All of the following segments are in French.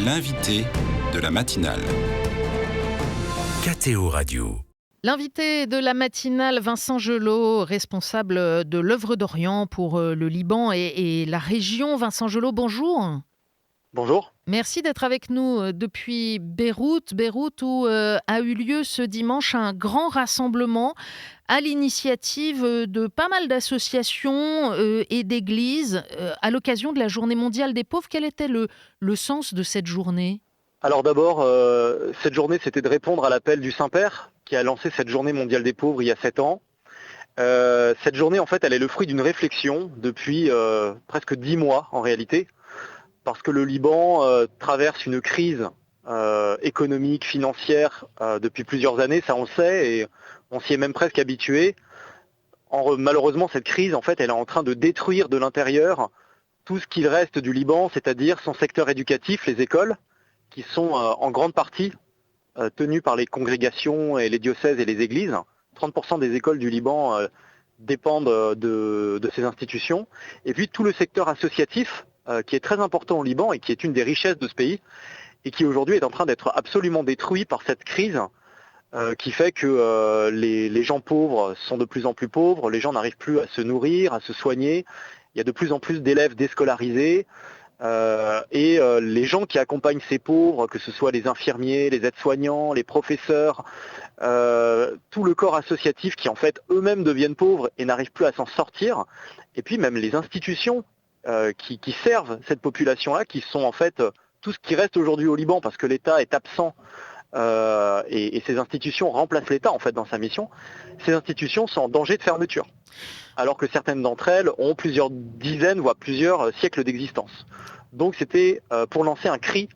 L'invité de la matinale. KTO Radio. L'invité de la matinale, Vincent Gelot, responsable de l'œuvre d'Orient pour le Liban et la région. Vincent Gelot, bonjour. Bonjour. Merci d'être avec nous depuis Beyrouth. Beyrouth où a eu lieu ce dimanche un grand rassemblement à l'initiative de pas mal d'associations et d'églises à l'occasion de la Journée mondiale des pauvres. Quel était le sens de cette journée ? Alors d'abord, cette journée, c'était de répondre à l'appel du Saint-Père qui a lancé cette Journée mondiale des pauvres il y a 7 ans. Cette journée, en fait, elle est le fruit d'une réflexion depuis presque 10 mois en réalité, parce que le Liban traverse une crise économique, financière depuis plusieurs années, ça on le sait, et on s'y est même presque habitué. Malheureusement, cette crise, en fait, elle est en train de détruire de l'intérieur tout ce qu'il reste du Liban, c'est-à-dire son secteur éducatif, les écoles, qui sont en grande partie tenues par les congrégations et les diocèses et les églises. 30% des écoles du Liban dépendent de ces institutions. Et puis tout le secteur associatif, qui est très important au Liban et qui est une des richesses de ce pays, et qui aujourd'hui est en train d'être absolument détruit par cette crise, qui fait que les gens pauvres sont de plus en plus pauvres, les gens n'arrivent plus à se nourrir, à se soigner, il y a de plus en plus d'élèves déscolarisés, et les gens qui accompagnent ces pauvres, que ce soit les infirmiers, les aides-soignants, les professeurs, tout le corps associatif qui en fait eux-mêmes deviennent pauvres et n'arrivent plus à s'en sortir, et puis même les institutions qui servent cette population-là, qui sont en fait tout ce qui reste aujourd'hui au Liban parce que l'État est absent et ces institutions remplacent l'État en fait dans sa mission. Ces institutions sont en danger de fermeture, alors que certaines d'entre elles ont plusieurs dizaines, voire plusieurs siècles d'existence. Donc c'était pour lancer un cri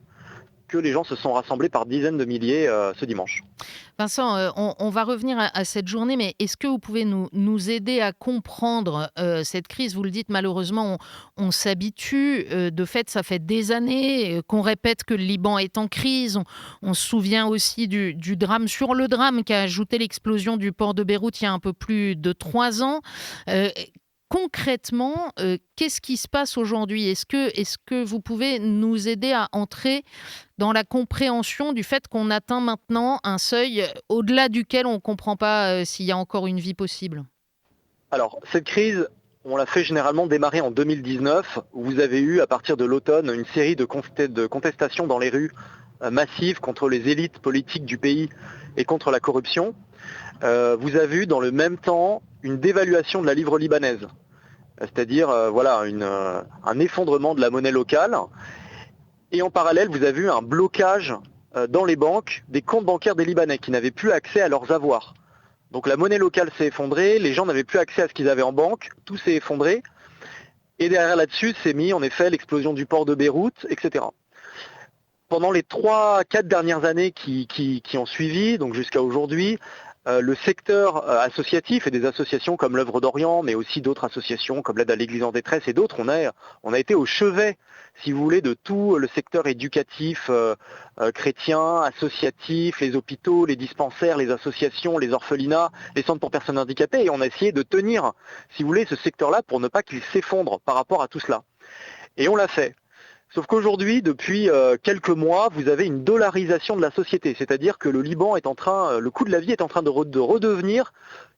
que les gens se sont rassemblés par dizaines de milliers ce dimanche. Vincent, on va revenir à cette journée, mais est-ce que vous pouvez nous aider à comprendre cette crise ? Vous le dites, malheureusement, on s'habitue. De fait, ça fait des années qu'on répète que le Liban est en crise. On se souvient aussi du drame sur le drame qu'a ajouté l'explosion du port de Beyrouth il y a un peu plus de 3 ans. Concrètement, qu'est-ce qui se passe aujourd'hui ? Est-ce que vous pouvez nous aider à entrer dans la compréhension du fait qu'on atteint maintenant un seuil au-delà duquel on ne comprend pas s'il y a encore une vie possible ? Alors, cette crise, on l'a fait généralement démarrer en 2019, où vous avez eu, à partir de l'automne, une série de contestations dans les rues massives contre les élites politiques du pays et contre la corruption. Vous avez eu dans le même temps une dévaluation de la livre libanaise, c'est-à-dire un effondrement de la monnaie locale. Et en parallèle, vous avez eu un blocage dans les banques des comptes bancaires des Libanais qui n'avaient plus accès à leurs avoirs. Donc la monnaie locale s'est effondrée, les gens n'avaient plus accès à ce qu'ils avaient en banque, tout s'est effondré. Et derrière là-dessus, s'est mis en effet l'explosion du port de Beyrouth, etc. Pendant les 3-4 dernières années qui ont suivi, donc jusqu'à aujourd'hui, le secteur associatif et des associations comme l'œuvre d'Orient, mais aussi d'autres associations comme l'aide à l'Église en détresse et d'autres, on a été au chevet, si vous voulez, de tout le secteur éducatif chrétien, associatif, les hôpitaux, les dispensaires, les associations, les orphelinats, les centres pour personnes handicapées, et on a essayé de tenir, si vous voulez, ce secteur-là pour ne pas qu'il s'effondre par rapport à tout cela. Et on l'a fait. Sauf qu'aujourd'hui, depuis quelques mois, vous avez une dollarisation de la société, c'est-à-dire que le Liban le coût de la vie est en train de redevenir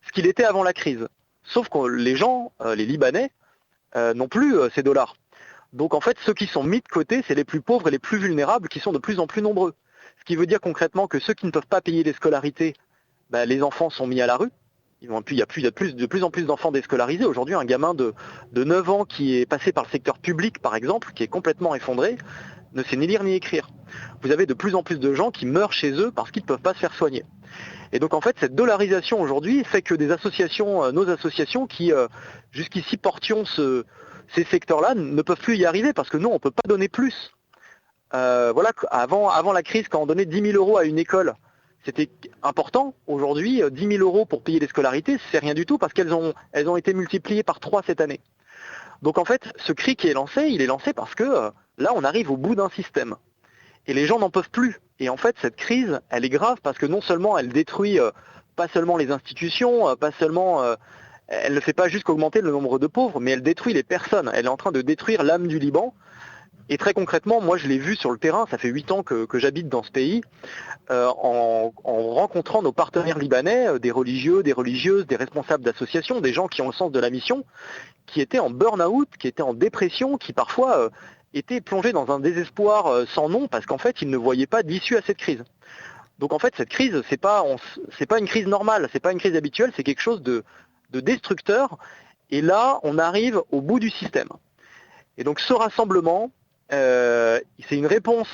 ce qu'il était avant la crise. Sauf que les gens, les Libanais, n'ont plus ces dollars. Donc en fait, ceux qui sont mis de côté, c'est les plus pauvres et les plus vulnérables qui sont de plus en plus nombreux. Ce qui veut dire concrètement que ceux qui ne peuvent pas payer les scolarités, les enfants sont mis à la rue. Il y a de plus en plus d'enfants déscolarisés. Aujourd'hui, un gamin de 9 ans qui est passé par le secteur public, par exemple, qui est complètement effondré, ne sait ni lire ni écrire. Vous avez de plus en plus de gens qui meurent chez eux parce qu'ils ne peuvent pas se faire soigner. Et donc en fait, cette dollarisation aujourd'hui fait que des associations, nos associations qui jusqu'ici portions ces secteurs-là, ne peuvent plus y arriver parce que nous, on ne peut pas donner plus. Avant la crise, quand on donnait 10 000 euros à une école, c'était important. Aujourd'hui, 10 000 euros pour payer les scolarités, c'est rien du tout parce qu'elles ont été multipliées par 3 cette année. Donc en fait, ce cri qui est lancé, il est lancé parce que là, on arrive au bout d'un système. Et les gens n'en peuvent plus. Et en fait, cette crise, elle est grave parce que non seulement elle détruit pas seulement les institutions, elle ne fait pas juste qu'augmenter le nombre de pauvres, mais elle détruit les personnes. Elle est en train de détruire l'âme du Liban. Et très concrètement, moi je l'ai vu sur le terrain, ça fait 8 ans que j'habite dans ce pays, en rencontrant nos partenaires libanais, des religieux, des religieuses, des responsables d'associations, des gens qui ont le sens de la mission, qui étaient en burn-out, qui étaient en dépression, qui parfois étaient plongés dans un désespoir sans nom parce qu'en fait ils ne voyaient pas d'issue à cette crise. Donc en fait cette crise, c'est pas une crise normale, c'est pas une crise habituelle, c'est quelque chose de destructeur. Et là, on arrive au bout du système. Et donc ce rassemblement, c'est une réponse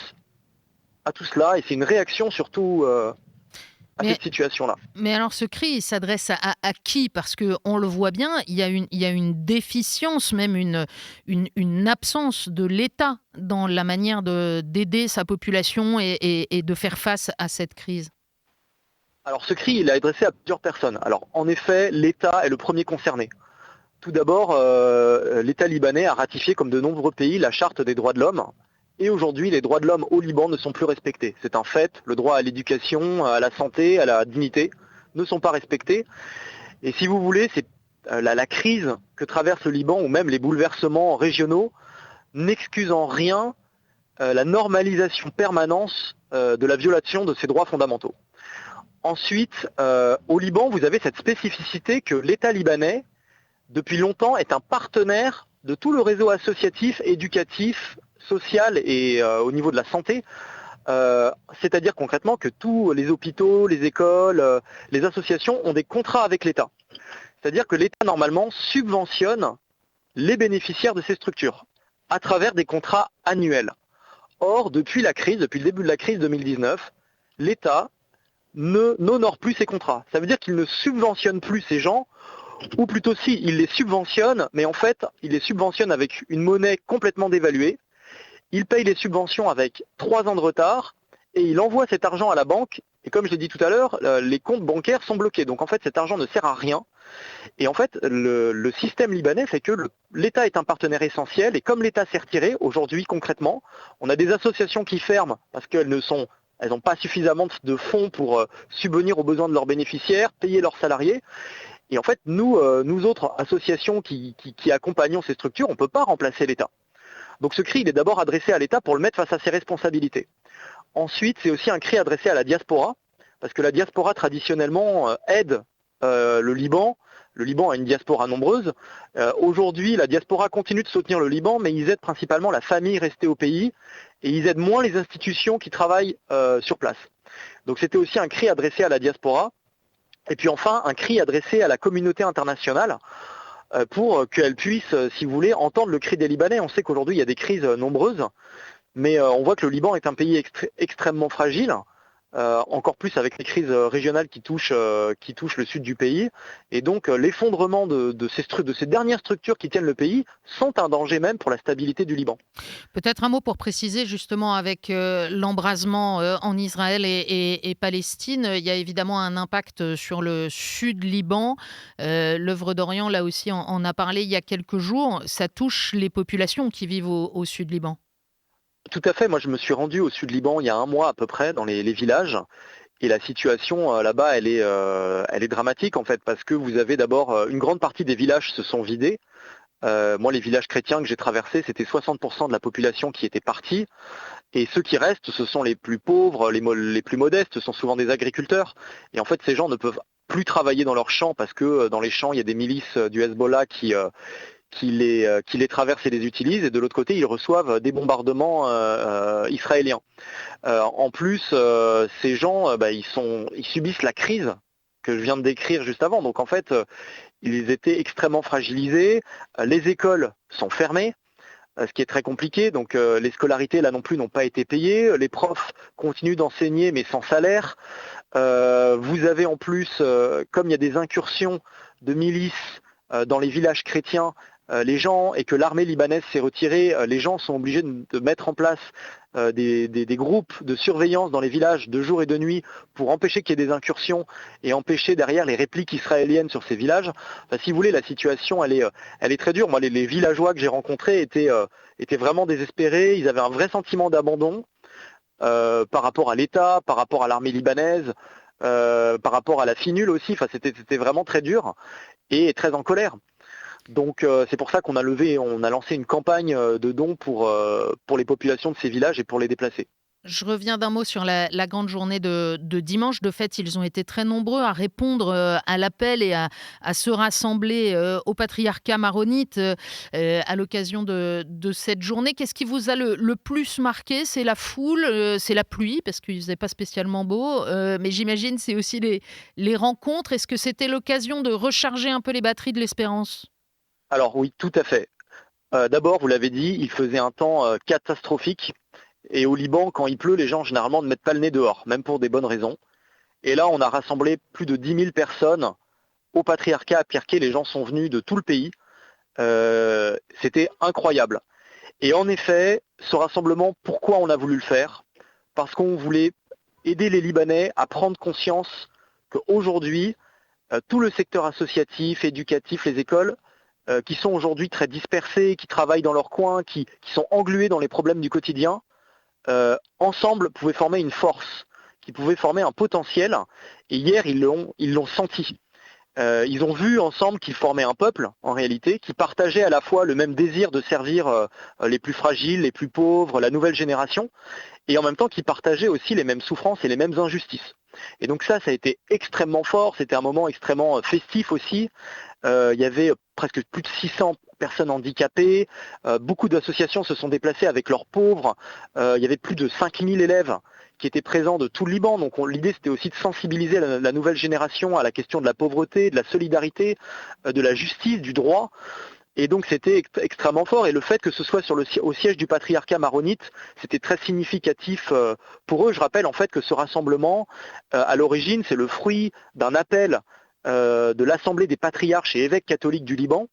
à tout cela et c'est une réaction surtout à cette situation-là. Mais alors ce cri, il s'adresse à qui? Parce qu'on le voit bien, il y a une déficience, même une absence de l'État dans la manière d'aider sa population et de faire face à cette crise. Alors ce cri, il est adressé à plusieurs personnes. Alors en effet, l'État est le premier concerné. Tout d'abord, l'État libanais a ratifié, comme de nombreux pays, la Charte des droits de l'homme. Et aujourd'hui, les droits de l'homme au Liban ne sont plus respectés. C'est un fait. Le droit à l'éducation, à la santé, à la dignité ne sont pas respectés. Et si vous voulez, c'est la crise que traverse le Liban, ou même les bouleversements régionaux, n'excusent en rien la normalisation permanente de la violation de ces droits fondamentaux. Ensuite, au Liban, vous avez cette spécificité que l'État libanais, depuis longtemps, est un partenaire de tout le réseau associatif, éducatif, social et au niveau de la santé. C'est-à-dire concrètement que tous les hôpitaux, les écoles, les associations ont des contrats avec l'État. C'est-à-dire que l'État, normalement, subventionne les bénéficiaires de ces structures à travers des contrats annuels. Or, depuis le début de la crise 2019, l'État n'honore plus ces contrats. Ça veut dire qu'il ne subventionne plus ces gens, ou plutôt si, il les subventionne, mais en fait, il les subventionne avec une monnaie complètement dévaluée. Il paye les subventions avec 3 ans de retard et il envoie cet argent à la banque. Et comme je l'ai dit tout à l'heure, les comptes bancaires sont bloqués. Donc en fait, cet argent ne sert à rien. Et en fait, le système libanais fait que l'État est un partenaire essentiel. Et comme l'État s'est retiré, aujourd'hui concrètement, on a des associations qui ferment parce qu'elles n'ont pas suffisamment de fonds pour subvenir aux besoins de leurs bénéficiaires, payer leurs salariés. Et en fait, nous autres associations qui accompagnons ces structures, on ne peut pas remplacer l'État. Donc ce cri, il est d'abord adressé à l'État pour le mettre face à ses responsabilités. Ensuite, c'est aussi un cri adressé à la diaspora, parce que la diaspora traditionnellement aide le Liban. Le Liban a une diaspora nombreuse. Aujourd'hui, la diaspora continue de soutenir le Liban, mais ils aident principalement la famille restée au pays, et ils aident moins les institutions qui travaillent sur place. Donc c'était aussi un cri adressé à la diaspora. Et puis enfin, un cri adressé à la communauté internationale, pour qu'elle puisse, si vous voulez, entendre le cri des Libanais. On sait qu'aujourd'hui, il y a des crises nombreuses, mais on voit que le Liban est un pays extrêmement fragile, encore plus avec les crises régionales qui touchent le sud du pays. Et donc, l'effondrement de ces dernières structures qui tiennent le pays sont un danger même pour la stabilité du Liban. Peut-être un mot pour préciser justement avec l'embrasement en Israël et Palestine, il y a évidemment un impact sur le sud Liban. L'œuvre d'Orient, là aussi, en a parlé il y a quelques jours. Ça touche les populations qui vivent au sud Liban. Tout à fait. Moi, je me suis rendu au sud Liban il y a 1 mois à peu près, dans les villages. Et la situation là-bas, elle est dramatique en fait, parce que vous avez d'abord une grande partie des villages se sont vidés. Moi, les villages chrétiens que j'ai traversés, c'était 60% de la population qui était partie. Et ceux qui restent, ce sont les plus pauvres, les plus modestes, ce sont souvent des agriculteurs. Et en fait, ces gens ne peuvent plus travailler dans leurs champs parce que dans les champs, il y a des milices du Hezbollah qui les traversent et les utilisent. Et de l'autre côté, ils reçoivent des bombardements israéliens. En plus, ces gens, ils subissent la crise que je viens de décrire juste avant. Donc en fait, ils étaient extrêmement fragilisés. Les écoles sont fermées, ce qui est très compliqué. Donc les scolarités, là non plus, n'ont pas été payées. Les profs continuent d'enseigner, mais sans salaire. Vous avez en plus, comme il y a des incursions de milices dans les villages chrétiens, les gens, et que l'armée libanaise s'est retirée, les gens sont obligés de mettre en place des groupes de surveillance dans les villages de jour et de nuit pour empêcher qu'il y ait des incursions et empêcher derrière les répliques israéliennes sur ces villages. Enfin, si vous voulez, la situation, elle est très dure. Moi, les villageois que j'ai rencontrés étaient vraiment désespérés. Ils avaient un vrai sentiment d'abandon par rapport à l'État, par rapport à l'armée libanaise, par rapport à la FINUL aussi. Enfin, c'était vraiment très dur et très en colère. Donc c'est pour ça on a lancé une campagne de dons pour les populations de ces villages et pour les déplacés. Je reviens d'un mot sur la grande journée de dimanche. De fait, ils ont été très nombreux à répondre à l'appel et à se rassembler au patriarcat maronite à l'occasion de cette journée. Qu'est-ce qui vous a le plus marqué? C'est la foule, c'est la pluie, parce qu'il ne faisait pas spécialement beau, mais j'imagine c'est aussi les rencontres. Est-ce que c'était l'occasion de recharger un peu les batteries de l'espérance? Alors oui, tout à fait. D'abord, vous l'avez dit, il faisait un temps catastrophique. Et au Liban, quand il pleut, les gens généralement ne mettent pas le nez dehors, même pour des bonnes raisons. Et là, on a rassemblé plus de 10 000 personnes au patriarcat à Pirkei. Les gens sont venus de tout le pays. C'était incroyable. Et en effet, ce rassemblement, pourquoi on a voulu le faire? Parce qu'on voulait aider les Libanais à prendre conscience qu'aujourd'hui, tout le secteur associatif, éducatif, les écoles, qui sont aujourd'hui très dispersés, qui travaillent dans leur coin, qui sont englués dans les problèmes du quotidien, ensemble pouvaient former une force, qui pouvait former un potentiel. Et hier, ils l'ont senti. Ils ont vu ensemble qu'ils formaient un peuple, en réalité, qui partageait à la fois le même désir de servir les plus fragiles, les plus pauvres, la nouvelle génération, et en même temps qui partageait aussi les mêmes souffrances et les mêmes injustices. Et donc ça a été extrêmement fort, c'était un moment extrêmement festif aussi. Il y avait presque plus de 600 personnes handicapées, beaucoup d'associations se sont déplacées avec leurs pauvres, il y avait plus de 5000 élèves qui étaient présents de tout le Liban, donc l'idée c'était aussi de sensibiliser la nouvelle génération à la question de la pauvreté, de la solidarité, de la justice, du droit. Et donc c'était extrêmement fort, et le fait que ce soit au siège du patriarcat maronite, c'était très significatif pour eux. Je rappelle en fait que ce rassemblement, à l'origine, c'est le fruit d'un appel de l'Assemblée des patriarches et évêques catholiques du Liban,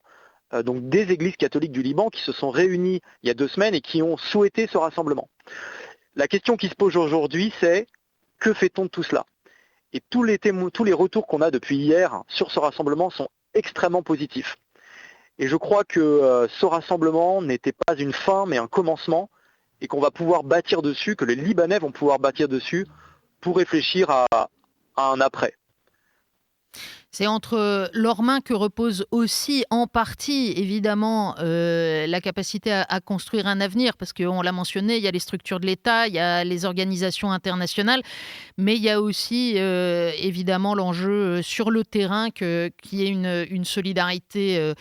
donc des églises catholiques du Liban qui se sont réunies il y a 2 semaines et qui ont souhaité ce rassemblement. La question qui se pose aujourd'hui, c'est que fait-on de tout cela? Et tous les retours qu'on a depuis hier sur ce rassemblement sont extrêmement positifs. Et je crois que ce rassemblement n'était pas une fin, mais un commencement, et qu'on va pouvoir bâtir dessus, que les Libanais vont pouvoir bâtir dessus pour réfléchir à un après. C'est entre leurs mains que repose aussi en partie, évidemment, la capacité à construire un avenir, parce qu'on l'a mentionné, il y a les structures de l'État, il y a les organisations internationales, mais il y a aussi, évidemment, l'enjeu sur le terrain qu'il y ait une solidarité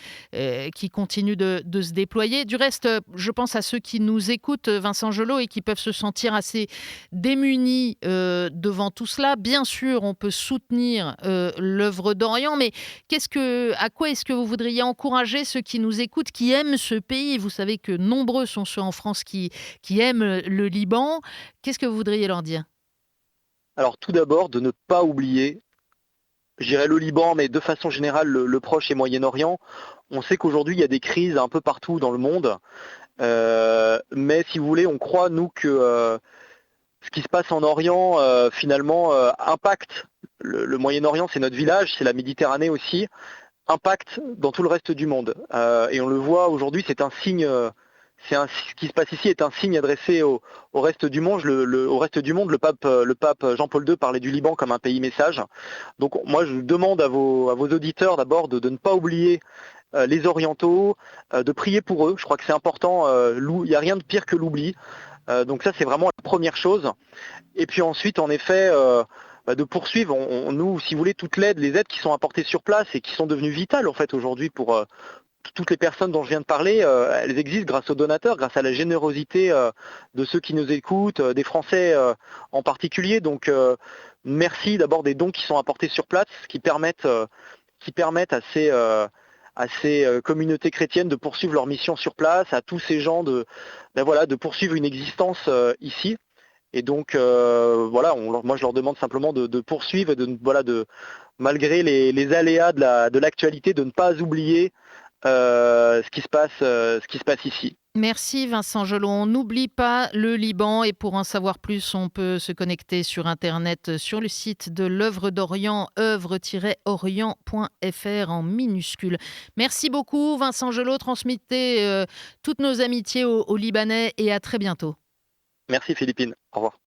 qui continue de se déployer. Du reste, je pense à ceux qui nous écoutent, Vincent Gelot, et qui peuvent se sentir assez démunis devant tout cela. Bien sûr, on peut soutenir l'œuvre d'Orient, mais à quoi est-ce que vous voudriez encourager ceux qui nous écoutent, qui aiment ce pays? Vous savez que nombreux sont ceux en France qui aiment le Liban. Qu'est-ce que vous voudriez leur dire? Alors tout d'abord, de ne pas oublier, je dirais le Liban, mais de façon générale le Proche et Moyen-Orient. On sait qu'aujourd'hui, il y a des crises un peu partout dans le monde, mais si vous voulez, on croit, nous, que ce qui se passe en Orient, finalement, impacte. Le Moyen-Orient, c'est notre village, c'est la Méditerranée aussi, impacte dans tout le reste du monde. Et on le voit aujourd'hui, c'est un signe, ce qui se passe ici est un signe adressé au reste du monde. Au reste du monde, le pape Jean-Paul II parlait du Liban comme un pays message. Donc moi, je demande à vos auditeurs d'abord de ne pas oublier les orientaux, de prier pour eux. Je crois que c'est important. Il n'y a rien de pire que l'oubli. Donc ça, c'est vraiment la première chose. Et puis ensuite, en effet, de poursuivre, nous, si vous voulez, les aides qui sont apportées sur place et qui sont devenues vitales en fait aujourd'hui pour toutes les personnes dont je viens de parler, elles existent grâce aux donateurs, grâce à la générosité de ceux qui nous écoutent, des Français en particulier. Donc merci d'abord des dons qui sont apportés sur place, qui permettent à ces communautés chrétiennes de poursuivre leur mission sur place, à tous ces gens de poursuivre une existence ici. Et donc moi je leur demande simplement de poursuivre et malgré les aléas de l'actualité, de ne pas oublier ce qui se passe ici. Merci Vincent Gelot. On n'oublie pas le Liban, et pour en savoir plus, on peut se connecter sur Internet sur le site de l'œuvre d'Orient, œuvre-orient.fr en minuscule. Merci beaucoup Vincent Gelot. Transmettez toutes nos amitiés aux Libanais et à très bientôt. Merci Philippine. Au revoir.